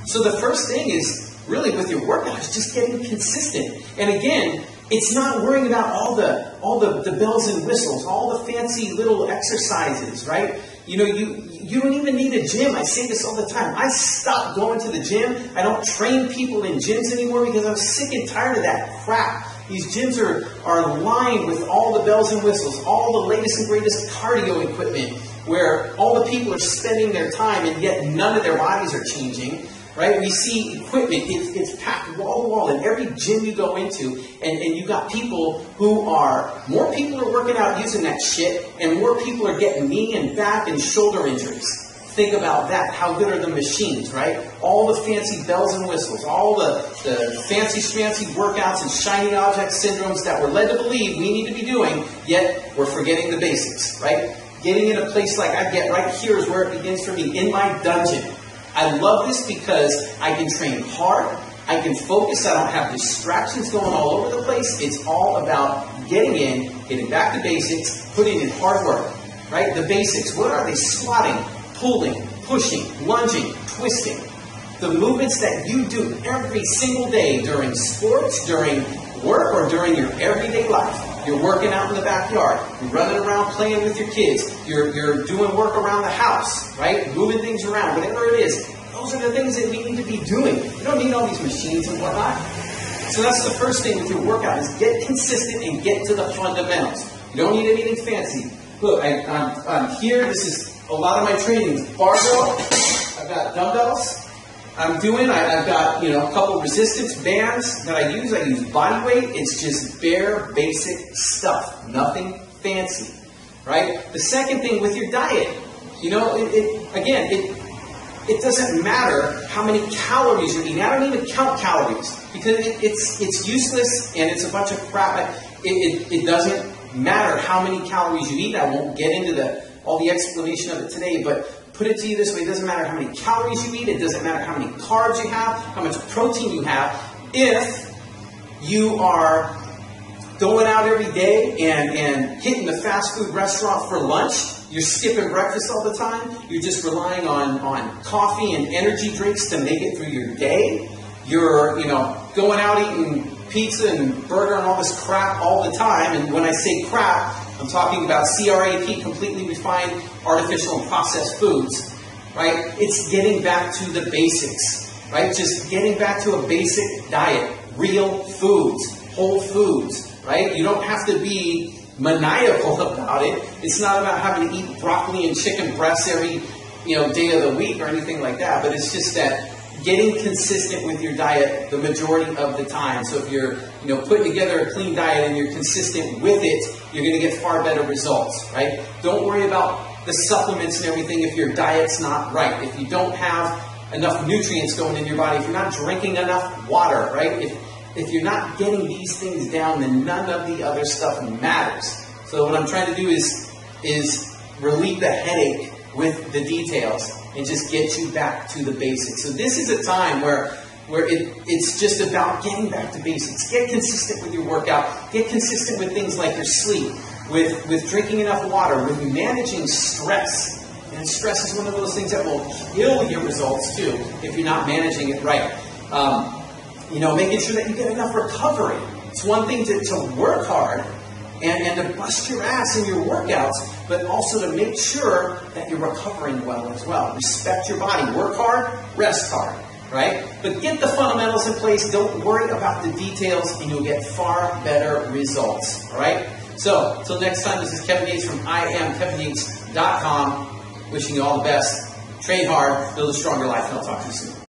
So the first thing is really with your workout is just getting consistent. And again, it's not worrying about all the bells and whistles, all the fancy little exercises, right? You don't even need a gym. I say this all the time. I stopped going to the gym. I don't train people in gyms anymore because I'm sick and tired of that crap. These gyms are lined with all the bells and whistles, all the latest and greatest cardio equipment, where all the people are spending their time and yet none of their bodies are changing. Right? We see equipment, it's packed wall to wall in every gym you go into, and you got people more people are working out using that shit, and more people are getting knee and back and shoulder injuries. Think about that. How good are the machines, right? All the fancy bells and whistles, all the fancy schmancy workouts and shiny object syndromes that we're led to believe we need to be doing, yet we're forgetting the basics, right? Getting in a place like I get right here is where it begins for me, in my dungeon. I love this because I can train hard, I can focus, I don't have distractions going all over the place. It's all about getting in, getting back to basics, putting in hard work, right? The basics, what are they? Squatting, pulling, pushing, lunging, twisting. The movements that you do every single day during sports, during work, or during your everyday life. You're working out in the backyard. You're running around playing with your kids. You're doing work around the house, right? Moving things around, whatever it is. Those are the things that we need to be doing. You don't need all these machines and whatnot. So that's the first thing with your workout is get consistent and get to the fundamentals. You don't need anything fancy. Look, I'm here. This is a lot of my training. Barbell. I've got dumbbells. I've got, a couple resistance bands that I use. I use body weight. It's just bare, basic stuff. Nothing fancy, right? The second thing with your diet, it doesn't matter how many calories you're eating. I don't even count calories because it's useless and it's a bunch of crap. It doesn't matter how many calories you eat. I won't get into all the explanation of it today, but put it to you this way, it doesn't matter how many calories you eat, it doesn't matter how many carbs you have, how much protein you have. If you are going out every day and hitting the fast food restaurant for lunch, you're skipping breakfast all the time, you're just relying on coffee and energy drinks to make it through your day, you're going out eating pizza and burger and all this crap all the time, and when I say crap, I'm talking about CRAP, completely refined, artificial and processed foods, right? It's getting back to the basics, right? Just getting back to a basic diet, real foods, whole foods, right? You don't have to be maniacal about it. It's not about having to eat broccoli and chicken breasts every, day of the week or anything like that, but it's just that getting consistent with your diet the majority of the time. So if you're, putting together a clean diet and you're consistent with it, you're going to get far better results, right? Don't worry about the supplements and everything if your diet's not right. If you don't have enough nutrients going in your body, if you're not drinking enough water, right? If you're not getting these things down, then none of the other stuff matters. So what I'm trying to do is relieve the headache with the details and just get you back to the basics. So this is a time where it's just about getting back to basics. Get consistent with your workout. Get consistent with things like your sleep, with drinking enough water, with managing stress. And stress is one of those things that will kill your results too if you're not managing it right. Making sure that you get enough recovery. It's one thing to work hard and to bust your ass in your workouts, but also to make sure that you're recovering well as well. Respect your body. Work hard, rest hard, right? But get the fundamentals in place. Don't worry about the details, and you'll get far better results, all right? So, until next time, this is Kevin Yates from IamKevinYates.com. Wishing you all the best. Train hard, build a stronger life, and I'll talk to you soon.